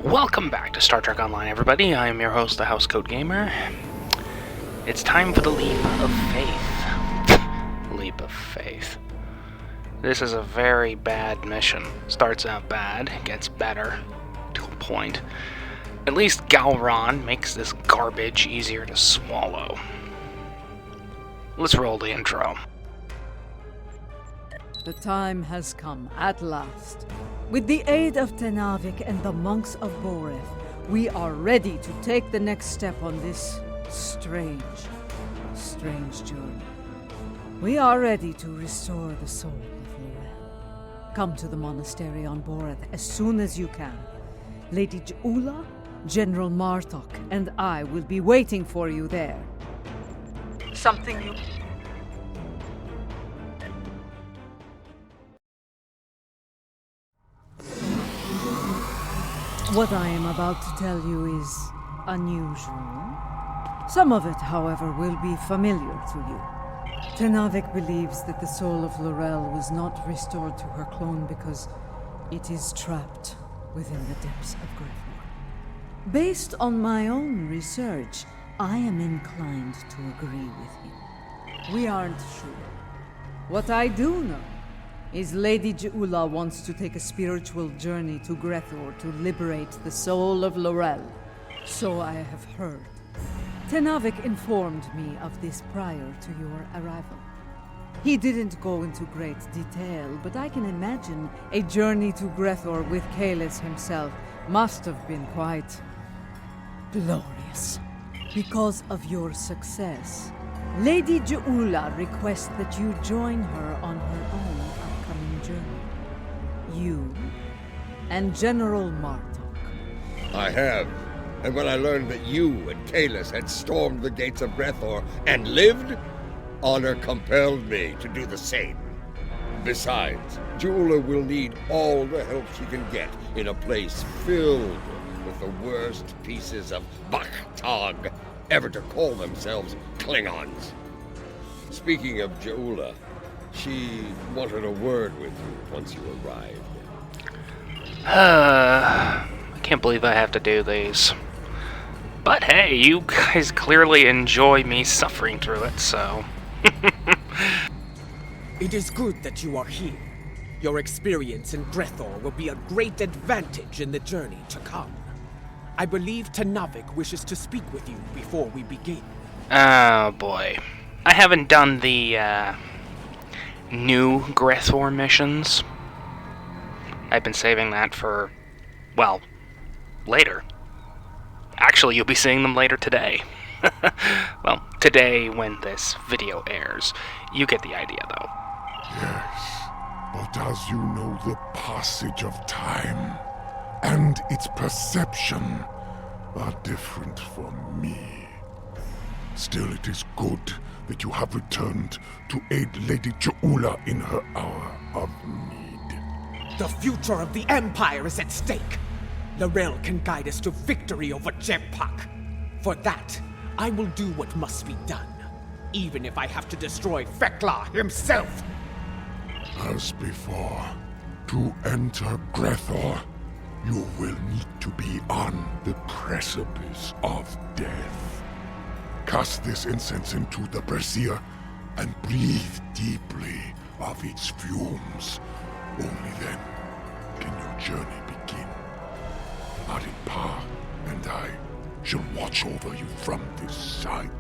Welcome back to Star Trek Online, everybody. I am your host, the Housecoat Gamer. It's time for the Leap of Faith. Leap of Faith. This is a very bad mission. Starts out bad, gets better to a point. At least Gowron makes this garbage easier to swallow. Let's roll the intro. The time has come, at last. With the aid of Tenavik and the monks of Boreth, we are ready to take the next step on this strange journey. We are ready to restore the soul of Lorel. Come to the monastery on Boreth as soon as you can. Lady Ja'ula, General Martok, and I will be waiting for you there. Something you... What I am about to tell you is unusual. Some of it, however, will be familiar to you. Tenavik believes that the soul of Lorel was not restored to her clone because it is trapped within the depths of Ghe'thor. Based on my own research, I am inclined to agree with you. We aren't sure. What I do know is Lady Ja'ula wants to take a spiritual journey to Ghe'thor to liberate the soul of Lorel. So I have heard. Tenavik informed me of this prior to your arrival. He didn't go into great detail, but I can imagine a journey to Ghe'thor with Kahless himself must have been quite glorious. Because of your success, Lady Ja'ula requests that you join her on her own upcoming journey. You and General Martok. I have. And when I learned that you and Kahless had stormed the gates of Ghe'thor and lived, honor compelled me to do the same. Besides, Ja'ula will need all the help she can get in a place filled with the worst pieces of Bachtag ever to call themselves Klingons. Speaking of Ja'ula, she wanted a word with you once you arrived. I can't believe I have to do these. But hey, you guys clearly enjoy me suffering through it, so... It is good that you are here. Your experience in Ghe'thor will be a great advantage in the journey to come. I believe Tenavik wishes to speak with you before we begin. Oh boy. I haven't done the, new Ghe'thor missions. I've been saving that for, well, later. Actually, you'll be seeing them later today. Well, today when this video airs. You get the idea, though. Yes, but as you know, the passage of time and its perception are different for me. Still, it is good that you have returned to aid Lady Ja'ula in her hour of need. The future of the Empire is at stake. Lorel can guide us to victory over Jempak. For that, I will do what must be done, even if I have to destroy Fekla himself. As before, to enter Ghe'thor, you will need to be on the precipice of death. Cast this incense into the brazier and breathe deeply of its fumes. Only then can your journey begin. Arinpa and I shall watch over you from this side.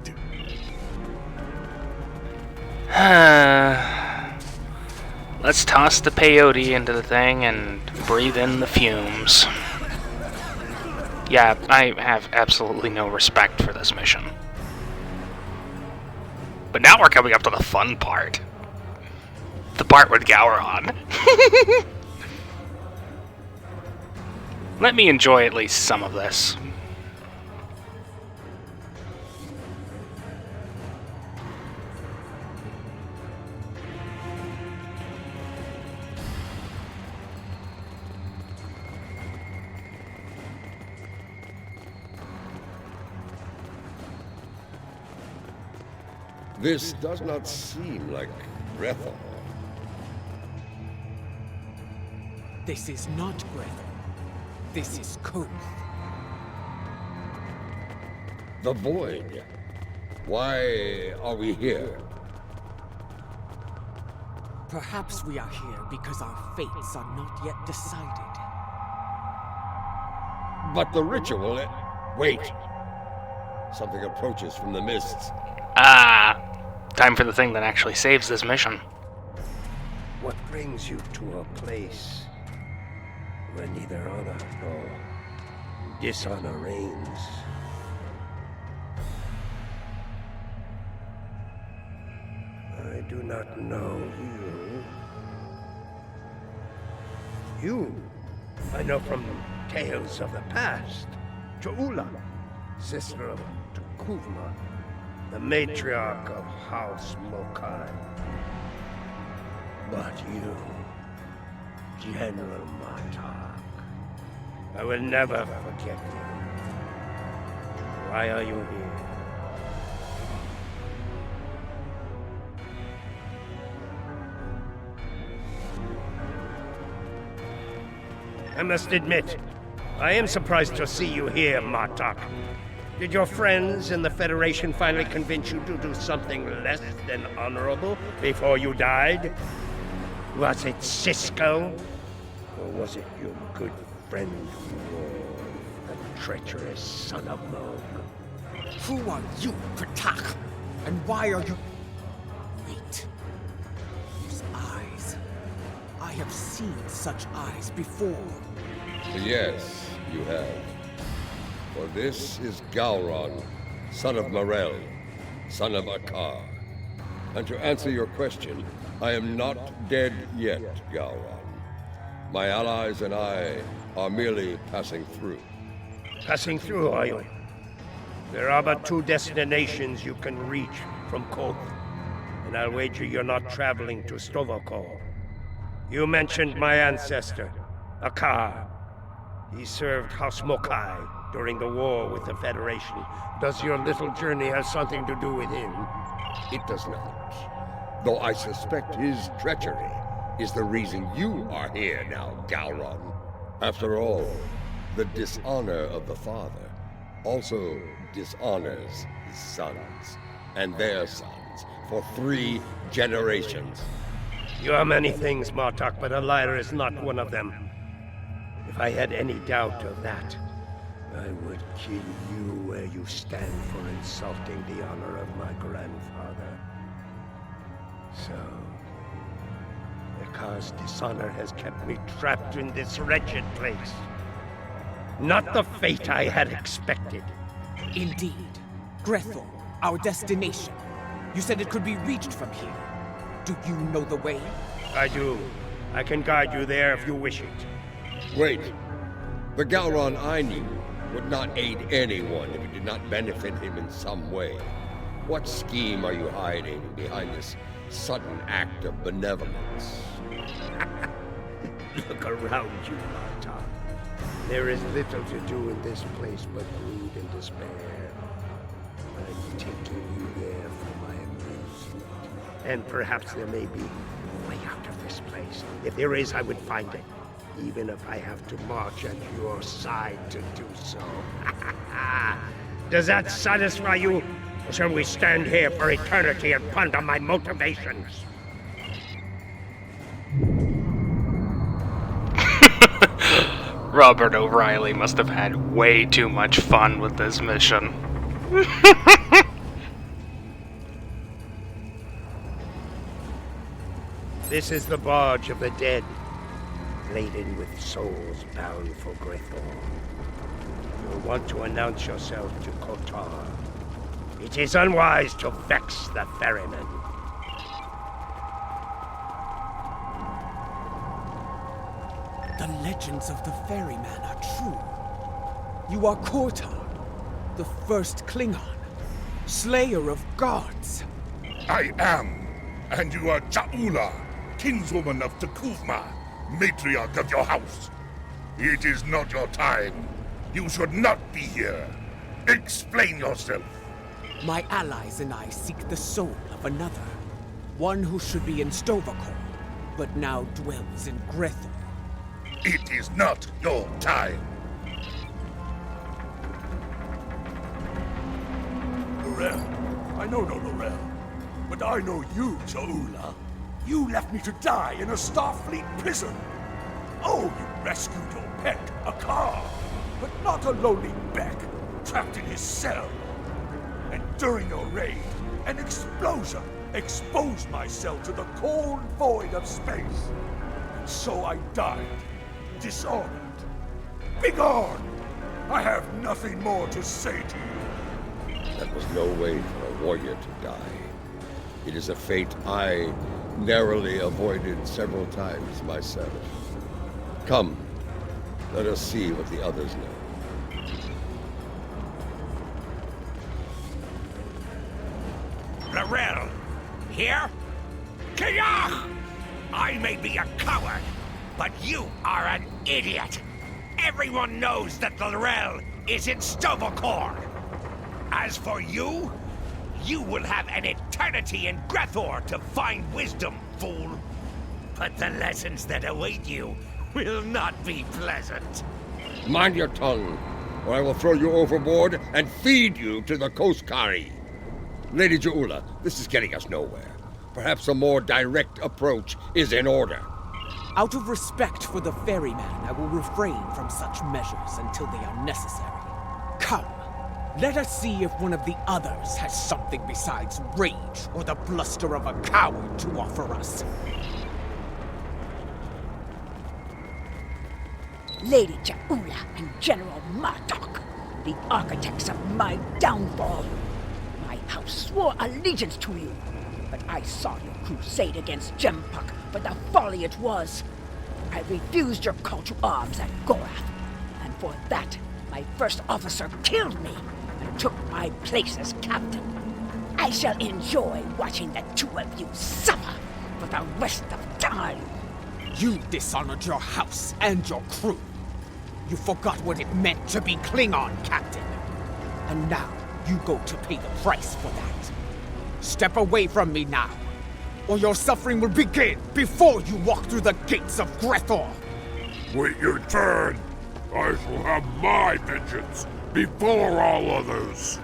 Let's toss the peyote into the thing and breathe in the fumes. Yeah, I have absolutely no respect for this mission. But now we're coming up to the fun part. The part with Gowron. Let me enjoy at least some of this. This does not seem like Ghe'thor. This is not Ghe'thor. This is Koth. The Void. Why are we here? Perhaps we are here because our fates are not yet decided. But the ritual... Wait. Something approaches from the mists. Ah, time for the thing that actually saves this mission. What brings you to a place where neither honor nor dishonor reigns? I do not know you. You, I know from tales of the past. Ja'ula, sister of Ghemor, the matriarch of House Mokai. But you, General Martok, I will never forget you. Why are you here? I must admit, I am surprised to see you here, Martok. Did your friends in the Federation finally convince you to do something less than honorable before you died? Was it Cisco? Or was it your good friend War, the treacherous son of Moog? Who are you, Pratak? And why are you... Wait. These eyes. I have seen such eyes before. Yes, you have. For this is Gowron, son of Morel, son of Akar. And to answer your question, I am not dead yet, Gowron. My allies and I are merely passing through. Passing through, are you? There are but two destinations you can reach from Koth, and I'll wager you're not traveling to Stovokor. You mentioned my ancestor, Akar. He served House Mokai during the war with the Federation. Does your little journey have something to do with him? It does not. Though I suspect his treachery is the reason you are here now, Gowron. After all, the dishonor of the father also dishonors his sons and their sons for 3 generations. You are many things, Martok, but a liar is not one of them. If I had any doubt of that, I would kill you where you stand for insulting the honor of my grandfather. So, because dishonor has kept me trapped in this wretched place. Not the fate I had expected. Indeed. Ghe'thor, our destination. You said it could be reached from here. Do you know the way? I do. I can guide you there if you wish it. Wait. The Gowron I knew would not aid anyone if it did not benefit him in some way. What scheme are you hiding behind this sudden act of benevolence? Look around you, Martok. There is little to do in this place but brood and despair. I'm taking you there for my amusement. And perhaps there may be a way out of this place. If there is, I would find it. Even if I have to march at your side to do so. Does that satisfy you? Or shall we stand here for eternity and ponder my motivations? Robert O'Reilly must have had way too much fun with this mission. This is the barge of the dead, laden with souls bound for Ghe'thor. You'll want to announce yourself to Kotar. It is unwise to vex the ferryman. The legends of the ferryman are true. You are Kotar, the first Klingon, slayer of gods. I am, and you are Ja'ula, kinswoman of Ghemor, matriarch of your house. It is not your time. You should not be here. Explain yourself. My allies and I seek the soul of another. One who should be in Stovokor, but now dwells in Ghe'thor. It is not your time. know no Lorel, but I know you, Jaula. You left me to die in a Starfleet prison. Oh, you rescued your pet, a car, but not a lowly Beck, trapped in his cell. And during your raid, an explosion exposed my cell to the cold void of space. And so I died, dishonored. Begone! I have nothing more to say to you. That was no way for a warrior to die. It is a fate I narrowly avoided several times myself. Come, let us see what the others know. Lorel, here? Kiyah! I may be a coward, but you are an idiot. Everyone knows that Lorel is in Sto-vo-kor. As for you, you will have an eternity in Ghe'thor to find wisdom, fool. But the lessons that await you will not be pleasant. Mind your tongue, or I will throw you overboard and feed you to the Koskari. Lady Jaula, this is getting us nowhere. Perhaps a more direct approach is in order. Out of respect for the ferryman, I will refrain from such measures until they are necessary. Come, let us see if one of the others has something besides rage or the bluster of a coward to offer us. Lady Jaula and General Martok, the architects of my downfall. My house swore allegiance to you, but I saw your crusade against Jempuk for the folly it was. I refused your call to arms at Gorath, and for that, my first officer killed me and took my place as captain. I shall enjoy watching the two of you suffer for the rest of time. You dishonored your house and your crew. You forgot what it meant to be Klingon, Captain. And now you go to pay the price for that. Step away from me now, or your suffering will begin before you walk through the gates of Ghe'thor. Wait your turn. I shall have my vengeance before all others.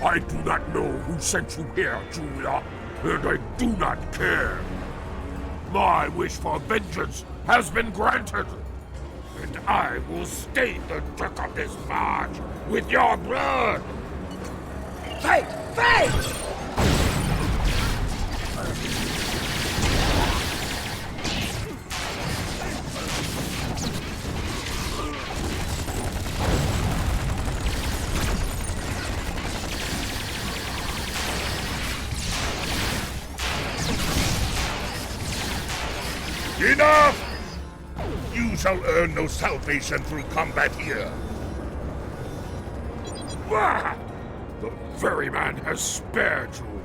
I do not know who sent you here, Julia, and I do not care. My wish for vengeance has been granted, and I will stain the deck of this barge with your blood. Fight! Fight! Enough! You shall earn no salvation through combat here. Ah! The ferryman has spared you.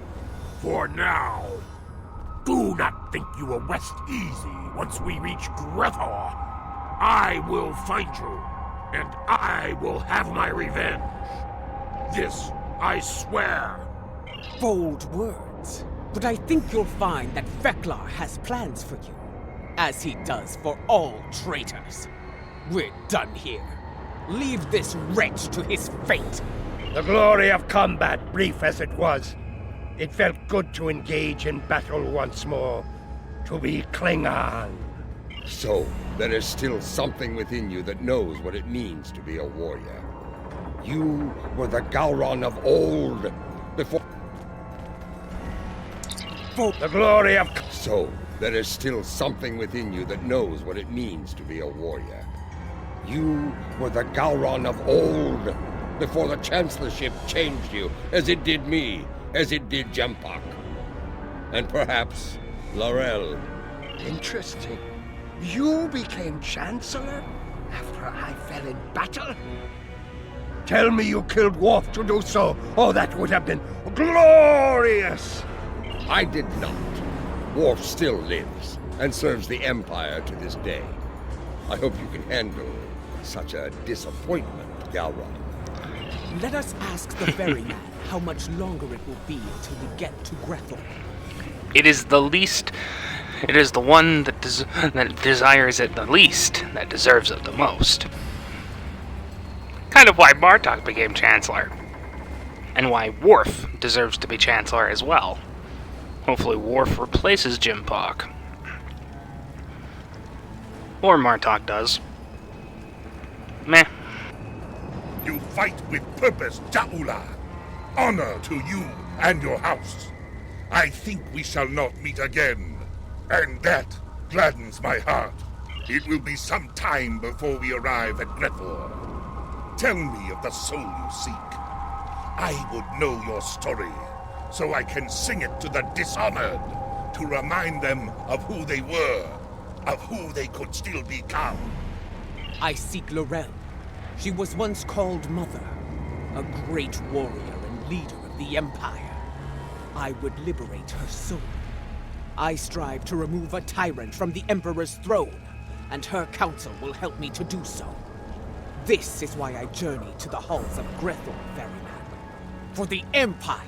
For now. Do not think you will rest easy once we reach Ghe'thor. I will find you, and I will have my revenge. This I swear. Bold words, but I think you'll find that Feklar has plans for you, as he does for all traitors. We're done here. Leave this wretch to his fate. The glory of combat, brief as it was. It felt good to engage in battle once more. To be Klingon. So, there is still something within you that knows what it means to be a warrior. You were the Gowron of old, before... The glory of... So, there is still something within you that knows what it means to be a warrior. You were the Gowron of old, before the Chancellorship changed you, as it did me, as it did Jempuk. And perhaps Lorel. Interesting. You became Chancellor after I fell in battle? Tell me you killed Worf to do so. Oh, that would have been glorious! I did not. Worf still lives, and serves the Empire to this day. I hope you can handle such a disappointment, Gowron. Let us ask the ferryman how much longer it will be until we get to Ghe'thor. It is the least. It is the one that desires it the least that deserves it the most. Kind of why Bartok became Chancellor. and why Worf deserves to be Chancellor as well. Hopefully Worf replaces Jimpock. Or Martok does. Meh. You fight with purpose, Ja'ula. Honor to you and your house. I think we shall not meet again, and that gladdens my heart. It will be some time before we arrive at Ghe'thor. Tell me of the soul you seek. I would know your story, so I can sing it to the dishonored, to remind them of who they were, of who they could still become. I seek L'Rell. She was once called Mother, a great warrior and leader of the Empire. I would liberate her soul. I strive to remove a tyrant from the Emperor's throne, and her counsel will help me to do so. This is why I journey to the halls of Ghe'thor, Ferryman. For the Empire,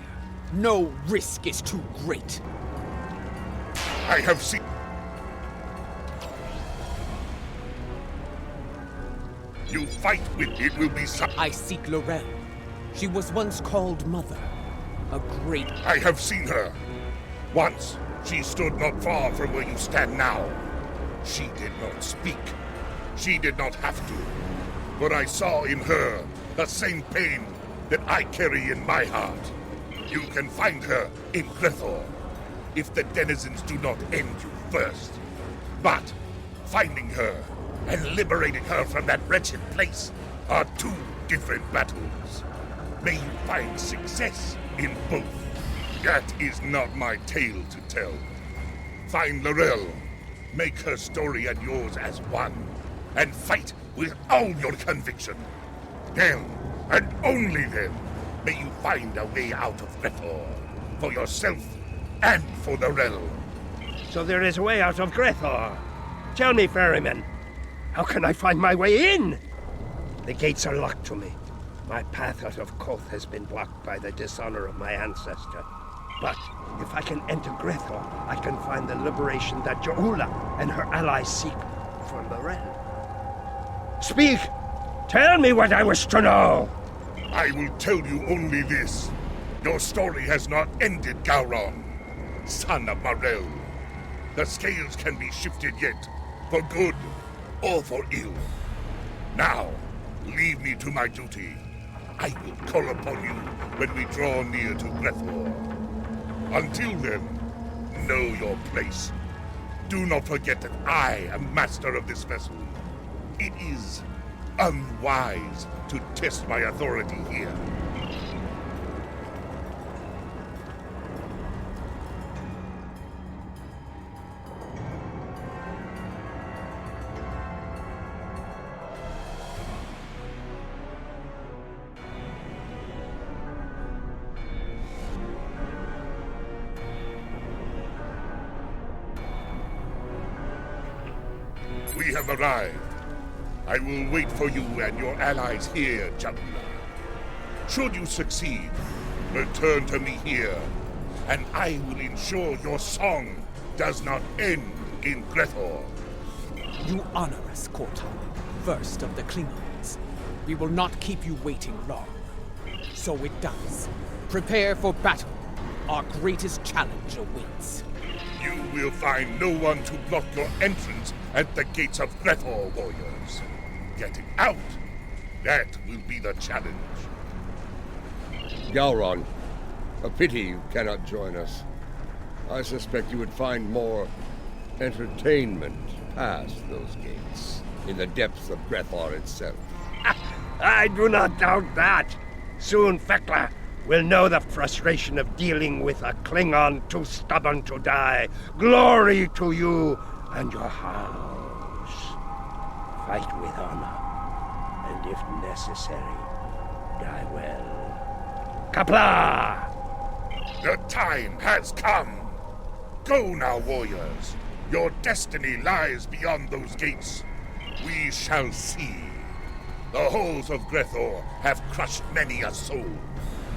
no risk is too great. I have seen... You fight with it will be some... I seek L'Rell. She was once called Mother, a great... I have seen her. Once, she stood not far from where you stand now. She did not speak. She did not have to. But I saw in her the same pain that I carry in my heart. You can find her in Ghe'thor, if the denizens do not end you first. But finding her and liberating her from that wretched place are two different battles. May you find success in both. That is not my tale to tell. Find L'Rell, make her story and yours as one, and fight with all your conviction. Then, and only then, may you find a way out of Ghe'thor, for yourself and for L'Rell. So there is a way out of Ghe'thor. Tell me, ferryman, how can I find my way in? The gates are locked to me. My path out of Koth has been blocked by the dishonor of my ancestor. But if I can enter Ghe'thor, I can find the liberation that Ja'ula and her allies seek for L'Rell. Speak! Tell me what I wish to know! I will tell you only this. Your story has not ended, Gowron, son of Marell. The scales can be shifted yet, for good or for ill. Now, leave me to my duty. I will call upon you when we draw near to Ghe'thor. Until then, know your place. Do not forget that I am master of this vessel. It is unwise to test my authority here. We have arrived. I will wait for you and your allies here, Ja'ula. Should you succeed, return to me here, and I will ensure your song does not end in Ghe'thor. You honor us, Kortal, first of the Klingons. We will not keep you waiting long. So it does. Prepare for battle. Our greatest challenge awaits. You will find no one to block your entrance at the gates of Ghe'thor, warriors. Getting out, that will be the challenge. Gowron, a pity you cannot join us. I suspect you would find more entertainment past those gates, in the depths of Ghe'thor itself. I do not doubt that. Soon Fekla will know the frustration of dealing with a Klingon too stubborn to die. Glory to you and your house. Fight with honor, and if necessary, die well. Kapla! The time has come. Go now, warriors. Your destiny lies beyond those gates. We shall see. The halls of Ghe'thor have crushed many a soul.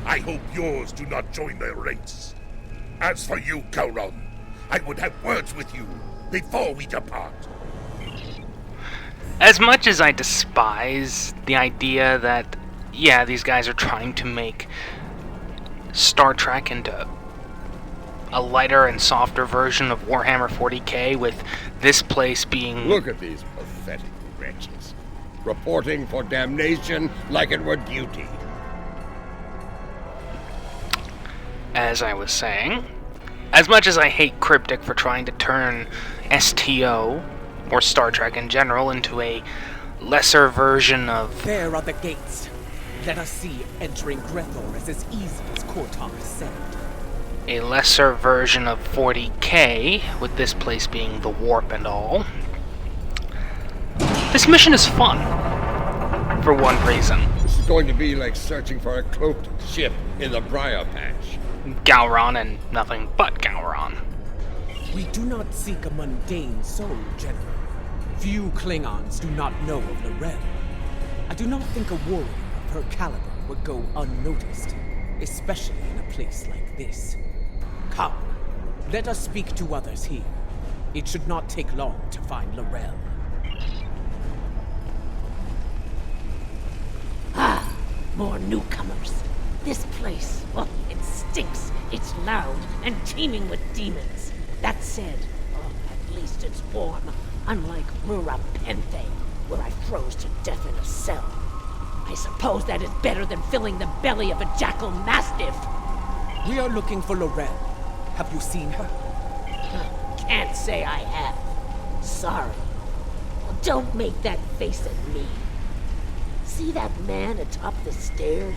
I hope yours do not join their ranks. As for you, Gowron, I would have words with you before we depart. As much as I despise the idea that, yeah, these guys are trying to make Star Trek into a lighter and softer version of Warhammer 40k, with this place being... Look at these pathetic wretches, reporting for damnation like it were duty. As I was saying, as much as I hate Cryptic for trying to turn STO, or Star Trek in general, into a lesser version of... There are the gates. Let us see if entering Ghe'thor is as easy as Cortar said. a lesser version of 40k, with this place being the warp and all. This mission is fun, for one reason. This is going to be like searching for a cloaked ship in the briar patch. Gowron and nothing but Gowron. We do not seek a mundane soul, General. Few Klingons do not know of Lorel. I do not think a warrior of her caliber would go unnoticed, especially in a place like this. Come, let us speak to others here. It should not take long to find Lorel. Ah, more newcomers. This place, oh, it stinks. It's loud and teeming with demons. That said, at least it's warm, unlike Rura Penthe, where I froze to death in a cell. I suppose that is better than filling the belly of a jackal mastiff. We are looking for Lorel. Have you seen her? Can't say I have. Sorry. Well, don't make that face at me. See that man atop the stairs?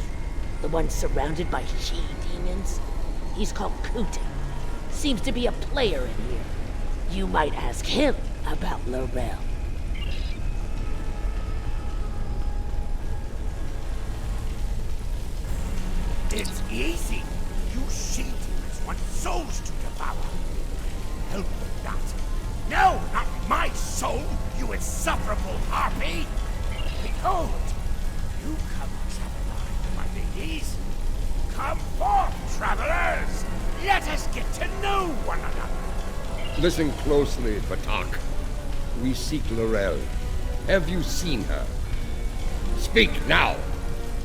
The one surrounded by she-demons? He's called Kuta. Seems to be a player in here. You might ask him about Lorel. It's easy. You she-demons want souls to devour. Help with that. No, not my soul, you insufferable harpy! Behold, newcomers have arrived, my ladies. Come forth, travelers! Let us get to know one another. Listen closely, Batak. We seek Lorel. Have you seen her? Speak now,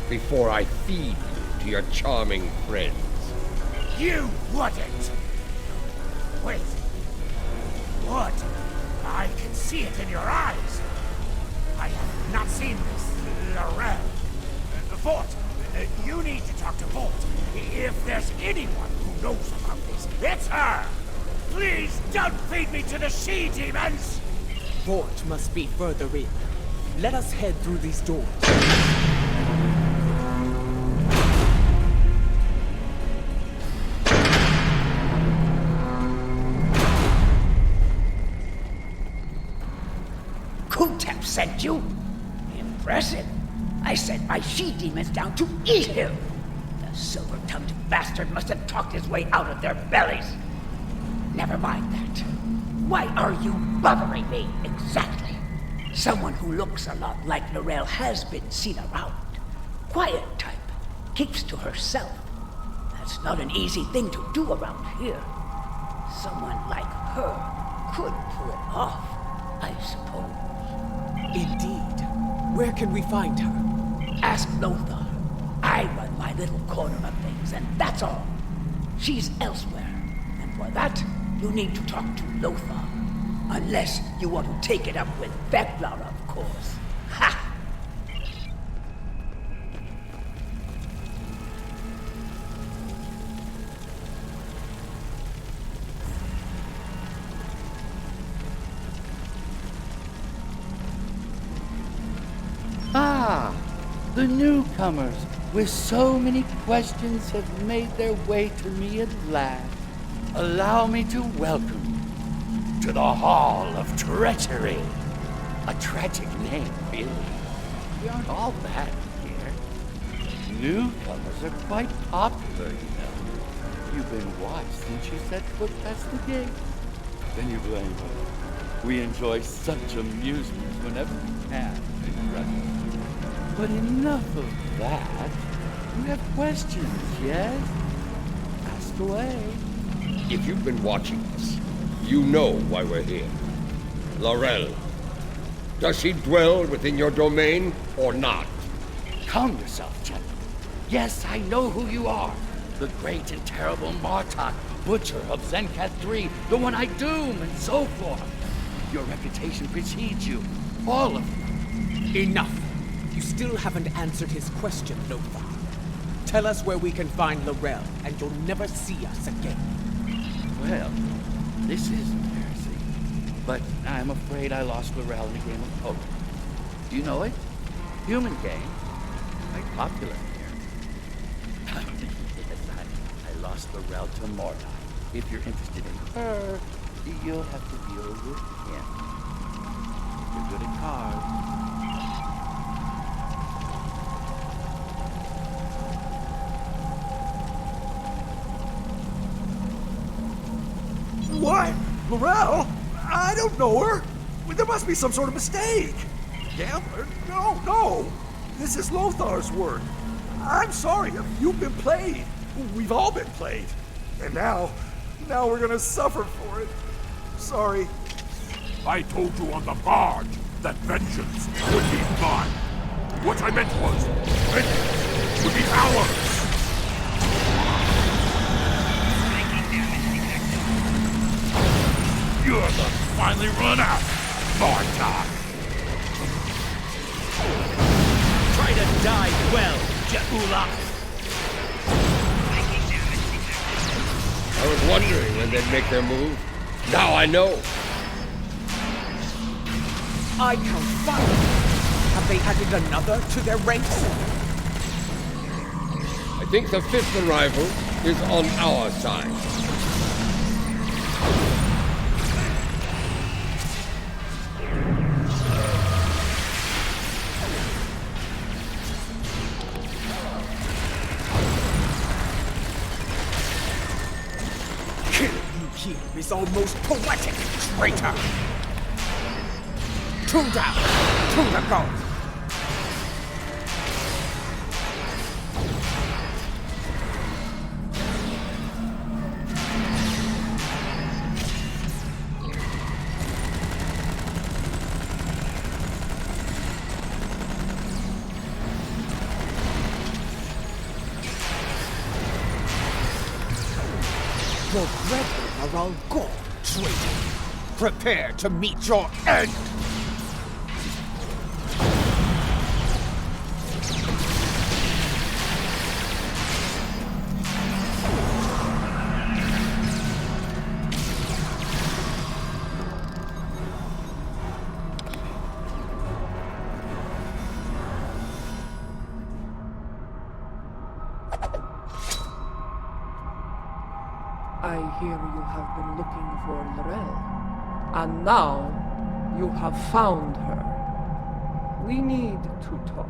before I feed you to your charming friends. You wouldn't! Wait. Would? I can see it in your eyes. I have not seen this Lorel. Vort, you need to talk to Vort. If there's anyone who knows about this, it's her! Please don't feed me to the she-demons! Vort must be further in. Let us head through these doors. Kutep sent you? Impressive. I sent my she-demons down to eat him. The silver-tongued bastard must have talked his way out of their bellies. Never mind that. Why are you bothering me, exactly? Someone who looks a lot like Lorel has been seen around. Quiet type. Keeps to herself. That's not an easy thing to do around here. Someone like her could pull it off, I suppose. Indeed. Where can we find her? Ask Lothar. I run my little corner of things, and that's all. She's elsewhere, and for that, you need to talk to Lothar. Unless you want to take it up with Veklar, of course. Ha! Ah, the newcomers with so many questions have made their way to me at last. Allow me to welcome you to the Hall of Treachery. A tragic name, really. We aren't all bad here. Newcomers are quite popular, you know. You've been watched since you set foot past the gate. Then you blame us. We enjoy such amusement whenever we can in Redux. But enough of that. You have questions, yes? Ask away. If you've been watching us, you know why we're here. Lorel. Does she dwell within your domain or not? Calm yourself, gentlemen. Yes, I know who you are. The great and terrible Martok, butcher of Zenkath 3, the one I doom, and so forth. Your reputation precedes you, all of you. Enough! You still haven't answered his question, Lothar. Tell us where we can find L'Rell, and you'll never see us again. Well, this is embarrassing, but I'm afraid I lost L'Rell in a game of poker. Do you know it? Human game. Quite popular here. Yes, I lost L'Rell to Mordai. If you're interested in her, you'll have to deal with him. You're good at cards. What? L'Rell? I don't know her. There must be some sort of mistake. Gambler? No. This is Lothar's work. I'm sorry. You've been played. We've all been played. And now we're gonna suffer for it. Sorry. I told you on the barge that vengeance would be mine. What I meant was, vengeance would be ours. You're the finally run out, Martok. Try to die well, Je'ula! I was wondering when they'd make their move. Now I know. I count 5. Have they added another to their ranks? I think the 5th arrival is on our side. Killing you here is almost poetic, traitor! 2 down, 2 to go! Your brethren are all gone, traitor. Prepare to meet your end! I hear you have been looking for L'Rell, and now you have found her. We need to talk.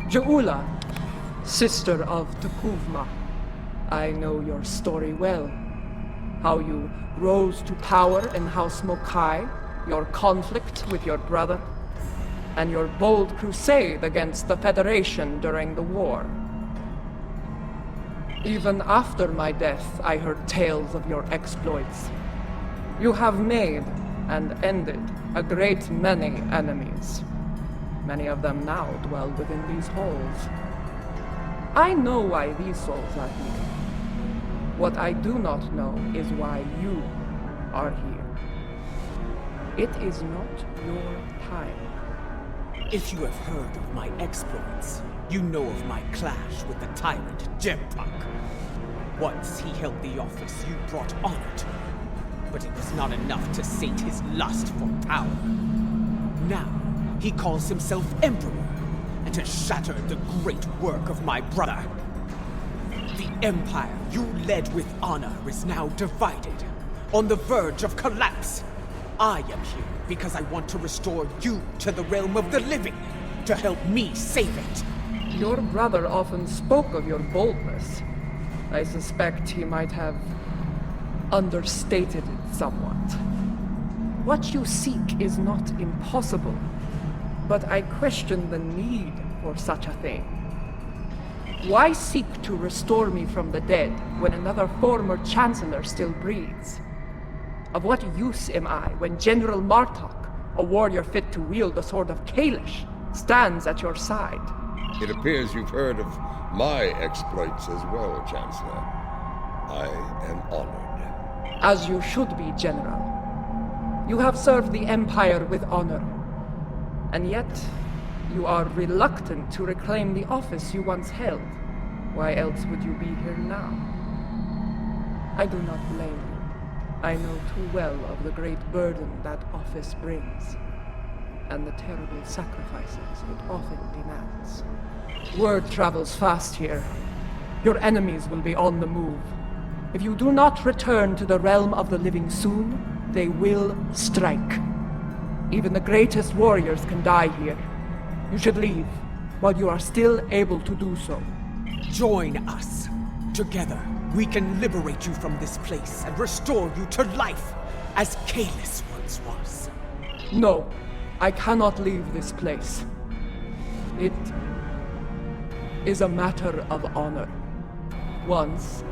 Je'ula, sister of T'Kuvma, I know your story well. How you rose to power in House Mokai, your conflict with your brother, and your bold crusade against the Federation during the war. Even after my death, I heard tales of your exploits. You have made and ended a great many enemies. Many of them now dwell within these halls. I know why these souls are here. What I do not know is why you are here. It is not your time. If you have heard of my exploits, you know of my clash with the tyrant Jempak. Once he held the office you brought honor to, but it was not enough to sate his lust for power. Now, he calls himself Emperor, and has shattered the great work of my brother. The empire you led with honor is now divided, on the verge of collapse. I am here because I want to restore you to the realm of the living, to help me save it. Your brother often spoke of your boldness. I suspect he might have understated it somewhat. What you seek is not impossible, but I question the need for such a thing. Why seek to restore me from the dead when another former chancellor still breathes? Of what use am I when General Martok, A warrior fit to wield the sword of Kalish stands at your side. It appears you've heard of my exploits as well, Chancellor. I am honored. As you should be, General. You have served the Empire with honor. And yet, you are reluctant to reclaim the office you once held. Why else would you be here now? I do not blame you. I know too well of the great burden that office brings, and the terrible sacrifices it often demands. Word travels fast here. Your enemies will be on the move. If you do not return to the realm of the living soon, they will strike. Even the greatest warriors can die here. You should leave, while you are still able to do so. Join us. Together, we can liberate you from this place and restore you to life, as Kalis once was. No, I cannot leave this place. It is a matter of honor. Once,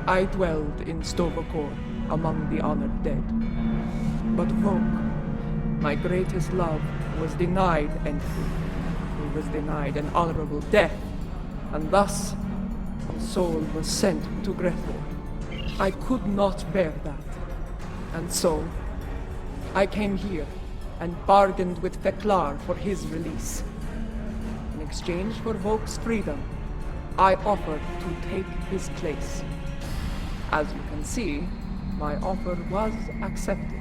I dwelled in Stovokor among the honored dead. But Vok, my greatest love, was denied entry. He was denied an honorable death, and thus, his soul was sent to Ghe'thor. I could not bear that, and so, I came here and bargained with Feklar for his release. In exchange for Vok's freedom, I offered to take his place. As you can see, my offer was accepted.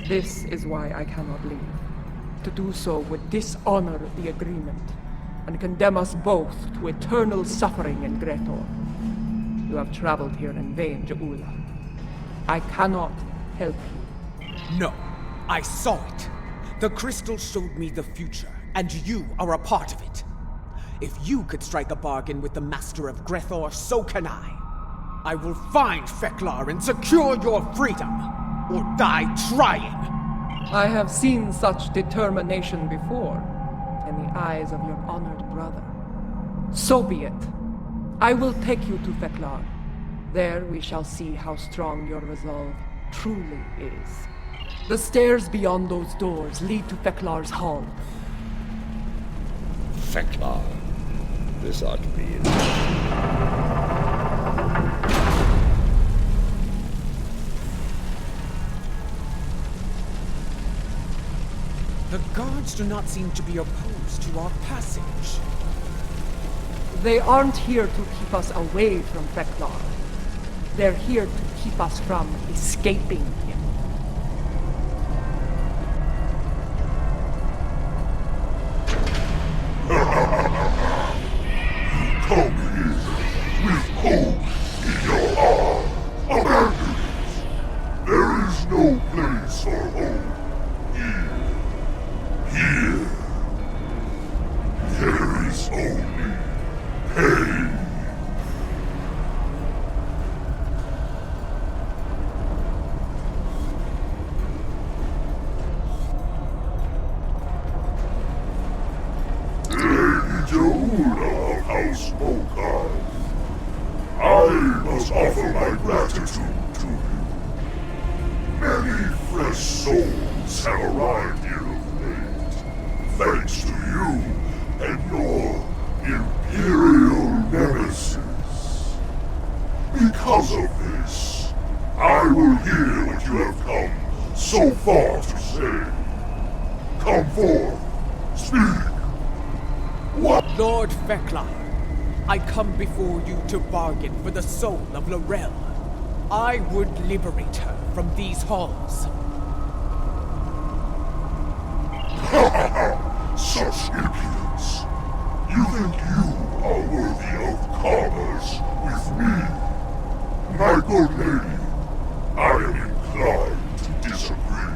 This is why I cannot leave. To do so would dishonor the agreement, and condemn us both to eternal suffering in Ghe'thor. You have traveled here in vain, Ja'ula. I cannot help you. No, I saw it. The crystal showed me the future, and you are a part of it. If you could strike a bargain with the Master of Ghe'thor, so can I. I will find Feklar and secure your freedom, or die trying. I have seen such determination before, in the eyes of your honored brother. So be it. I will take you to Feklar. There we shall see how strong your resolve truly is. The stairs beyond those doors lead to Feklar's hall. Feklar. This ought to be it. The guards do not seem to be opposed to our passage. They aren't here to keep us away from Feklar. They're here to keep us from escaping him. Come here with hope in your heart. Abandon it. There is no place for hope here. There is only pain. Ja'ula of Housecoat, I must offer my gratitude to you. Many fresh souls have arrived here of late, thanks to you and your Imperial nemesis. Because of this, I will hear what you have come so far to say. Come forth, speak. What? Lord Feklar, I come before you to bargain for the soul of Lorel. I would liberate her from these halls. Such impudence. You think you are worthy of commerce with me? My good lady, I am inclined to disagree.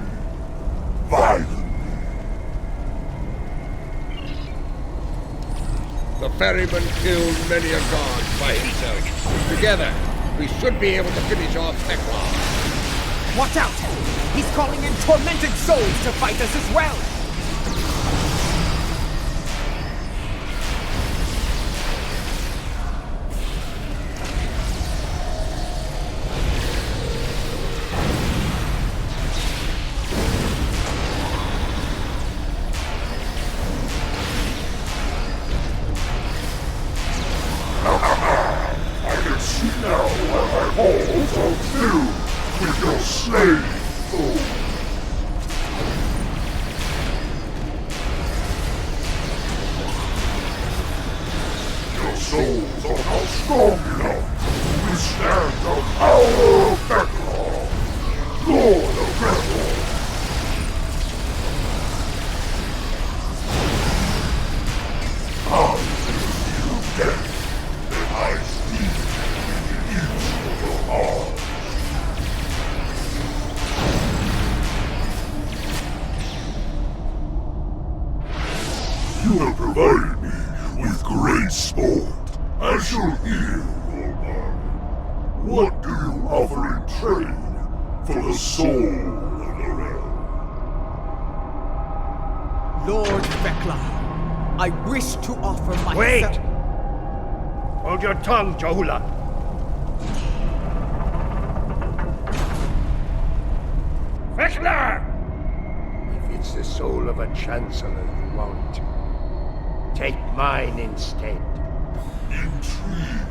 Violently. The ferryman killed many a guard by himself. Together, we should be able to finish off Feklar. Watch out! He's calling in tormented souls to fight us as well! filled with your slain foes. Your souls are not strong enough to withstand the power of Ghe'thor, Lord of Ghe'thor. I feel death, and I speak in each of your hearts. You have provided me with great sport. I shall heal your mind. What do you offer in trade for the soul of the realm? Lord Vekla, I wish to offer myself... Wait! Hold your tongue, Jahula. Vekla! If it's the soul of a chancellor you want, take mine instead. Intriguing.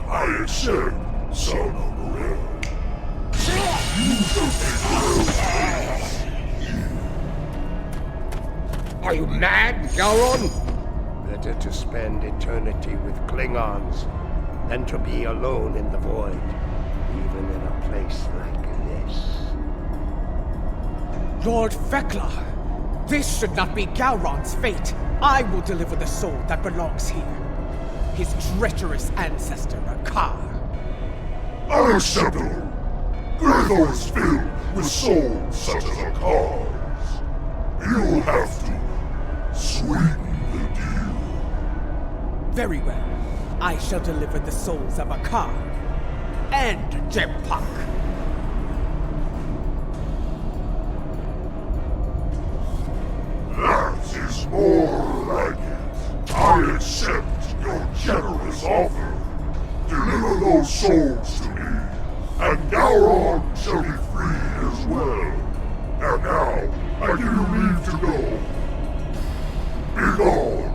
I accept, son of the realm. Are you mad, Gowron? Better to spend eternity with Klingons than to be alone in the void, even in a place like this. Lord Vekla, this should not be Gowron's fate. I will deliver the soul that belongs here. His treacherous ancestor, Akar. Unacceptable! Ghe'thor is filled with souls such as Akar's. You'll have to sweeten the deal. Very well. I shall deliver the souls of Akar and Jempak. That is more like it. I accept your generous offer. Deliver those souls to me, and Gowron shall be free as well. And now, I give you leave to go. Be gone.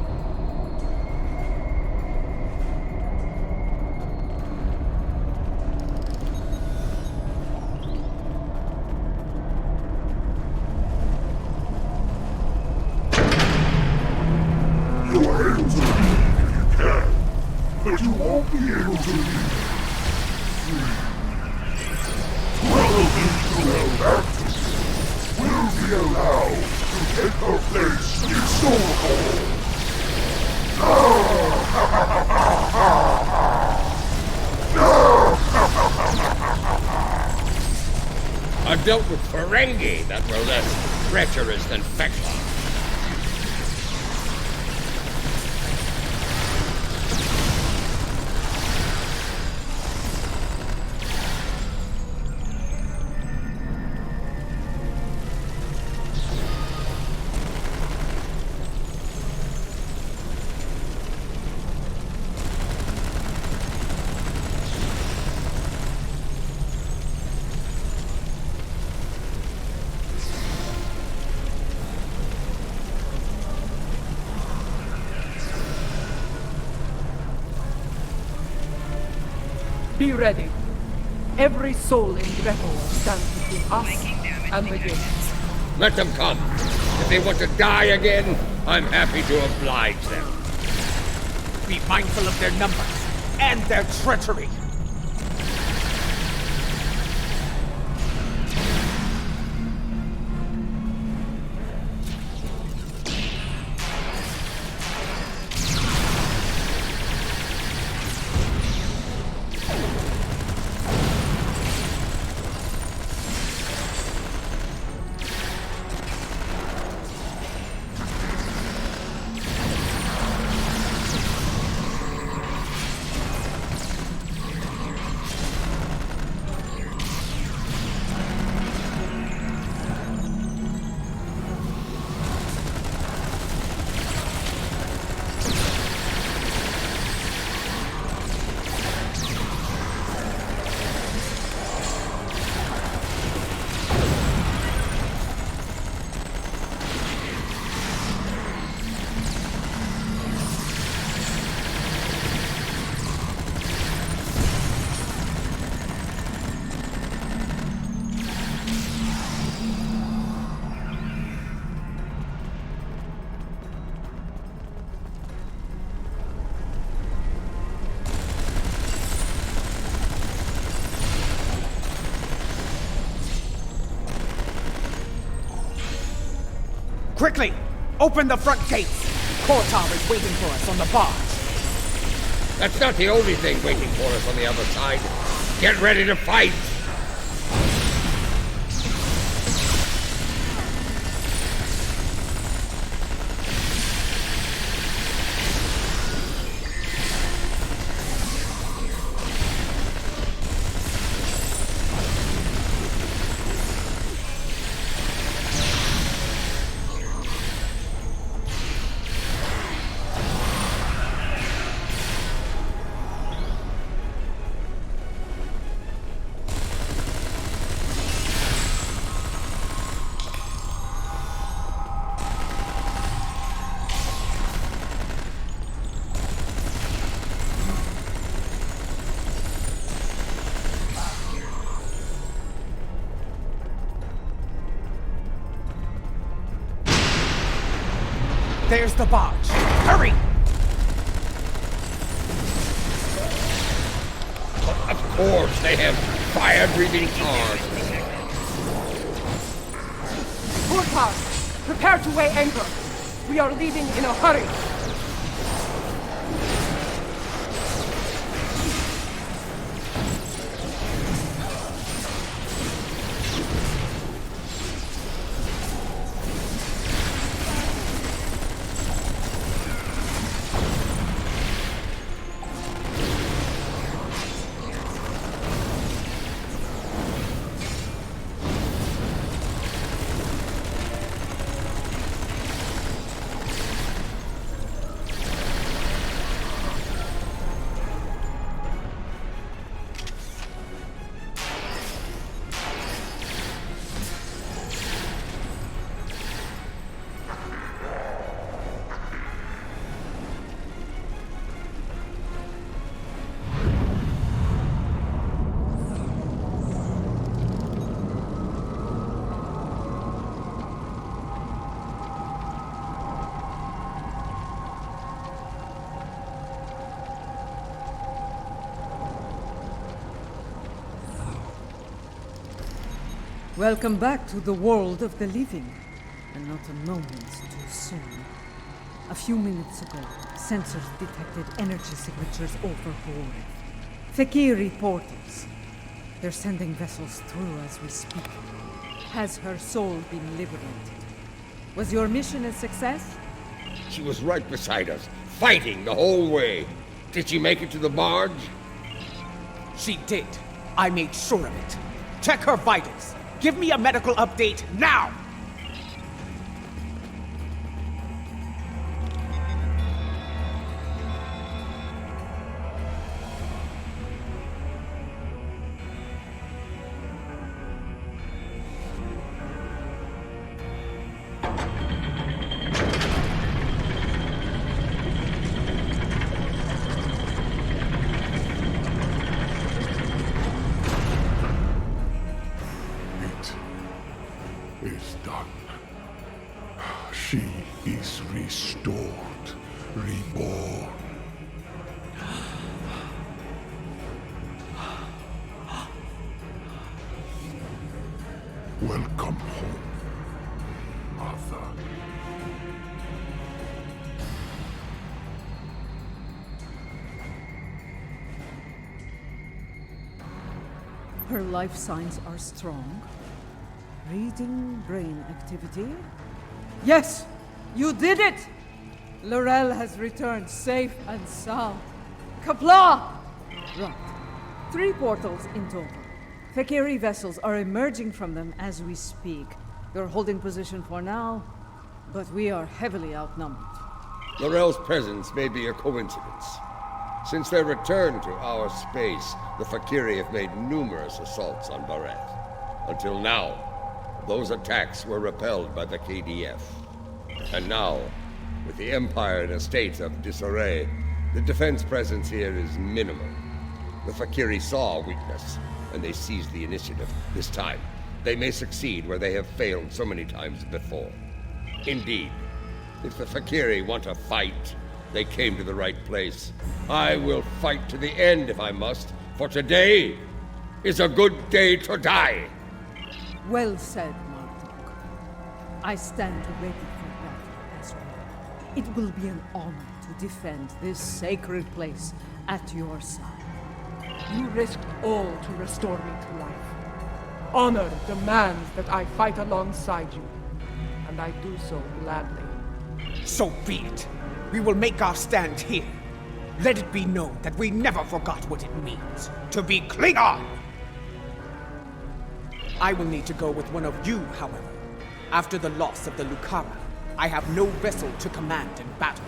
You are able to leave if you can, but you won't be able to leave free. Relevant to their baptism will be allowed to take her place in Soulfall. I've dealt with Ferengi that were less treacherous than Vekla. Be ready. Every soul in Ghe'thor stands between us and the gate. Let them come. If they want to die again, I'm happy to oblige them. Be mindful of their numbers and their treachery. Quickly! Open the front gates! Kortar is waiting for us on the barge. That's not the only thing waiting for us on the other side. Get ready to fight! There's the barge. Hurry! Of course, they have fire-breathing cars. Kortar, prepare to weigh anchor. We are leaving in a hurry. Welcome back to the world of the living, and not a moment too soon. A few minutes ago, sensors detected energy signatures overboard. Fakiri portals. They're sending vessels through as we speak. Has her soul been liberated? Was your mission a success? She was right beside us, fighting the whole way. Did she make it to the barge? She did. I made sure of it. Check her vitals. Give me a medical update now! Is done. She is restored, reborn. Welcome home, Mother. Her life signs are strong. Reading brain activity. Yes! You did it! Laurel has returned safe and sound. Kapla! Right. 3 portals in total. Fakiri vessels are emerging from them as we speak. You're holding position for now, but we are heavily outnumbered. Laurel's presence may be a coincidence. Since their return to our space, the Fakiri have made numerous assaults on Bareth. Until now, those attacks were repelled by the KDF. And now, with the Empire in a state of disarray, the defense presence here is minimal. The Fakiri saw weakness, and they seized the initiative this time. They may succeed where they have failed so many times before. Indeed, if the Fakiri want to fight, they came to the right place. I will fight to the end if I must, for today is a good day to die. Well said, Marduk. I stand ready for It will be an honor to defend this sacred place at your side. You risked all to restore me to life. Honor demands that I fight alongside you, and I do so gladly. So be it. We will make our stand here. Let it be known that we never forgot what it means to be Klingon! I will need to go with one of you, however. After the loss of the Lucara, I have no vessel to command in battle.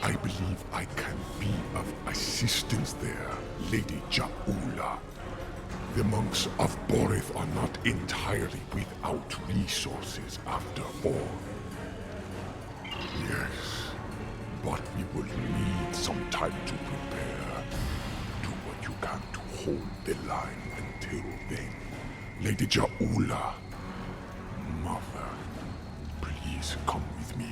I believe I can be of assistance there, Lady Ja'ula. The monks of Borith are not entirely without resources after all. Yes, but we will need some time to prepare. Do what you can to hold the line until then. Lady Ja'ula, Mother, please come with me.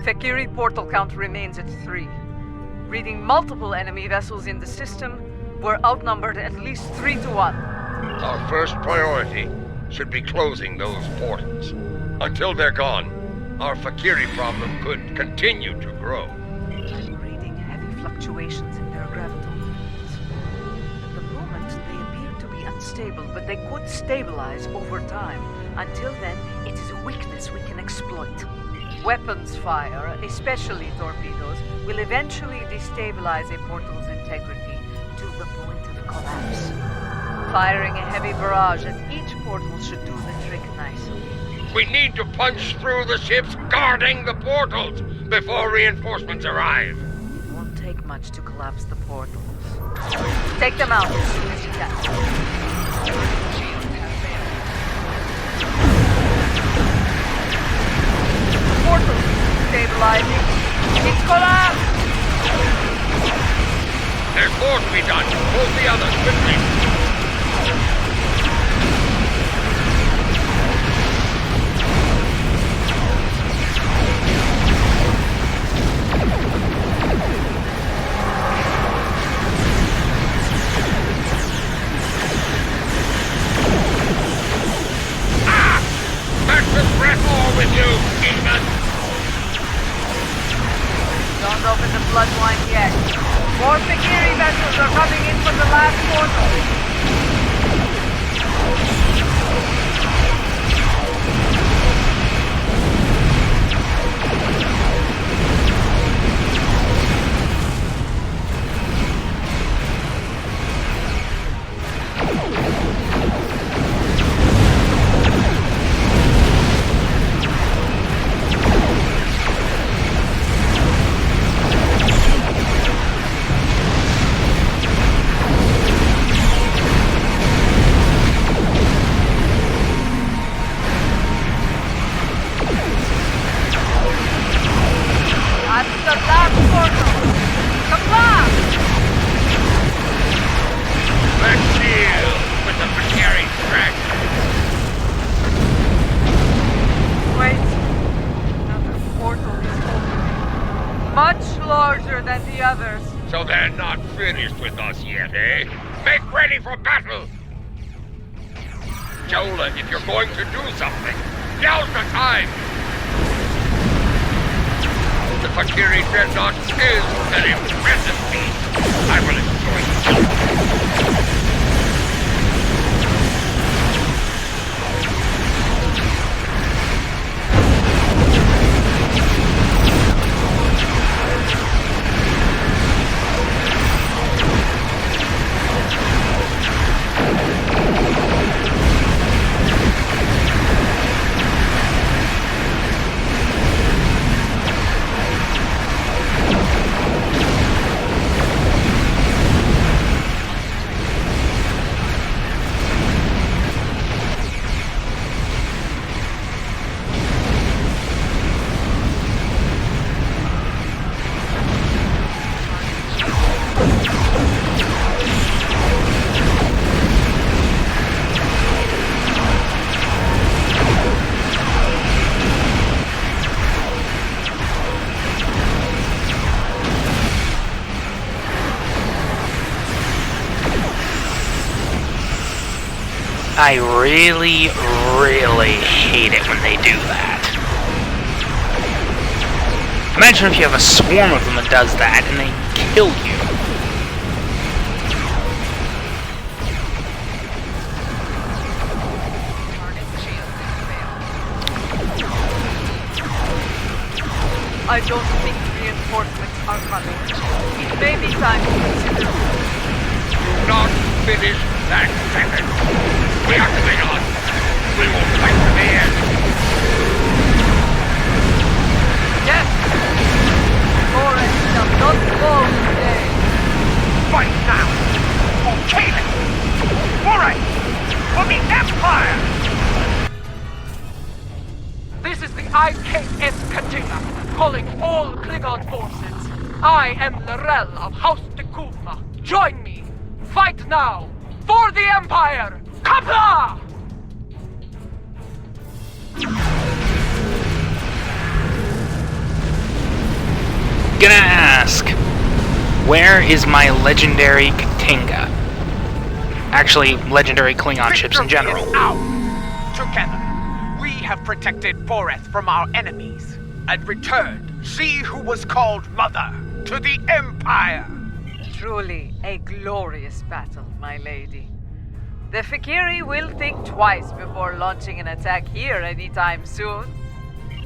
Fekiri portal count remains at 3. Reading multiple enemy vessels in the system, we're outnumbered at least 3 to 1. Our first priority should be closing those portals. Until they're gone, our Fekiri problem could continue to grow. I'm reading heavy fluctuations in their gravitons. At the moment, they appear to be unstable, but they could stabilize over time. Until then, it is a weakness we can exploit. Weapons fire, especially torpedoes, will eventually destabilize a portal's integrity to the point of collapse. Firing a heavy barrage at each portal should do the trick nicely. We need to punch through the ships guarding the portals before reinforcements arrive. It won't take much to collapse the portals. Take them out as soon as you can. Portal stabilizing. It's collapsed! There's more to be done. Hold the others quickly. Back to Ghe'thor with you, demon! Don't open the bloodline yet. More Fekiri vessels are coming in from the last portal. So they're not finished with us yet, eh? Make ready for battle! Ja'ula, if you're going to do something, now's the time! The Fekiri Dreadnought is an impressive feat. I will enjoy it. I really, really hate it when they do that. Imagine if you have a swarm of them that does that and they kill you. I don't think reinforcements are coming. It may be time to consider. Do not finish that sentence. We are Klingons. We will fight to the end. Yes! Forest shall not fall today. Fight now! For Kaelin! For us! For the Empire! This is the IKS Katina, calling all Klingon forces. I am Lorel of Housecoat. Join me! Fight now! For the Empire! Kapla! Gonna ask, where is my legendary Katinga? Actually, legendary Klingon ships in general. Together, we have protected Boreth from our enemies and returned she who was called Mother to the Empire. Truly a glorious battle, my lady. The Fikiri will think twice before launching an attack here anytime soon.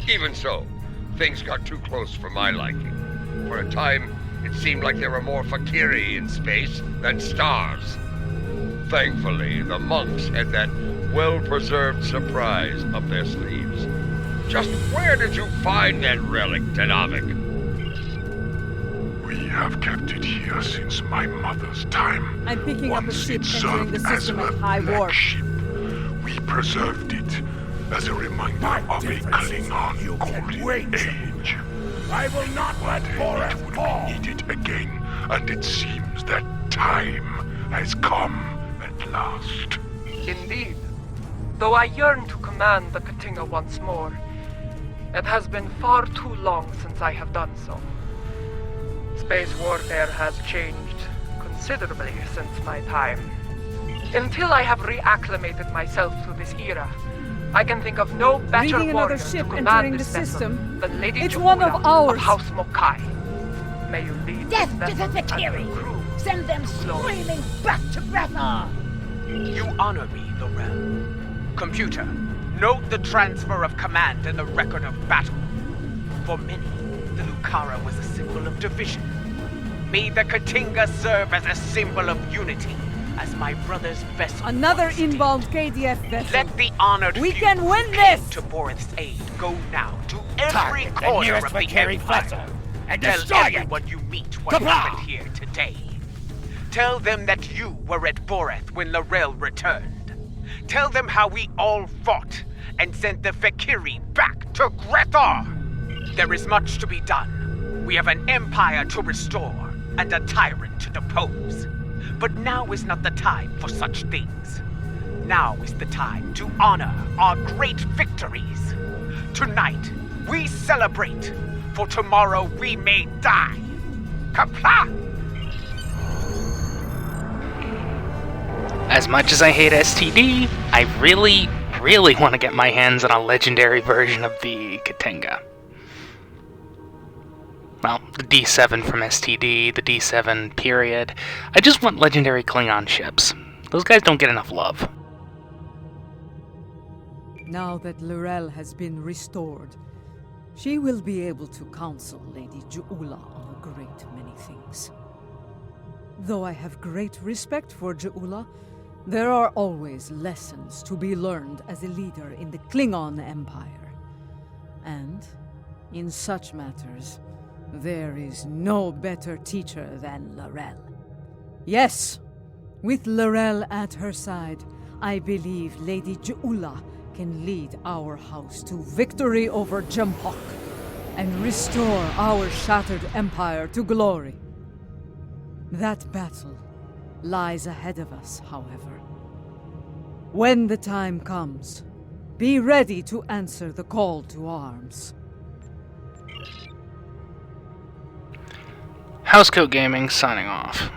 Even so, things got too close for my liking. For a time, it seemed like there were more Fikiri in space than stars. Thankfully, the monks had that well-preserved surprise up their sleeves. Just where did you find that relic, Tenavik? We have kept it here since my mother's time. I'm picking up a Once ship it entering the served as system a at high black warp. ship. We preserved it as a reminder of a Klingon golden age. I will not let It Boreth would fall. be needed again, and it seems that time has come at last. Indeed. Though I yearn to command the Katinga once more, it has been far too long since I have done so. Space warfare has changed considerably since my time. Until I have reacclimated myself to this era, I can think of no better Reading another warrior to ship command entering this the vessel system. than Lady It's one of Juula ours. House Mokai. May you lead Death this to the vessel and Fikiri! your crew. Send them screaming back to Ghe'thor! You honor me, Lorel. Computer, note the transfer of command in the record of battle. For many, the Lucara was a symbol of division. May the Katinga serve as a symbol of unity, as my brother's vessel. Another once did. inbound KDF vessel. Let the honored We few can win who came this! to Boreth's aid go now to every Target the corner nearest of the Fikiri Empire. vessel and Tell destroy everyone it. you meet what Kapla! happened here today. Tell them that you were at Boreth when Lorel returned. Tell them how we all fought and sent the Fikiri back to Ghe'thor. There is much to be done. We have an empire to restore and a tyrant to depose. But now is not the time for such things. Now is the time to honor our great victories. Tonight, we celebrate, for tomorrow we may die. Kapla! As much as I hate STD, I really, really want to get my hands on a legendary version of the Katinga. Well, the D7 from STD, the D7 period. I just want legendary Klingon ships. Those guys don't get enough love. Now that Lorel has been restored, she will be able to counsel Lady Juula on a great many things. Though I have great respect for Juula, there are always lessons to be learned as a leader in the Klingon Empire. And, in such matters, there is no better teacher than Lorel. Yes, with Lorel at her side, I believe Lady Juula can lead our house to victory over G'mpok and restore our shattered empire to glory. That battle lies ahead of us, however. When the time comes, be ready to answer the call to arms. Housecoat Gaming signing off.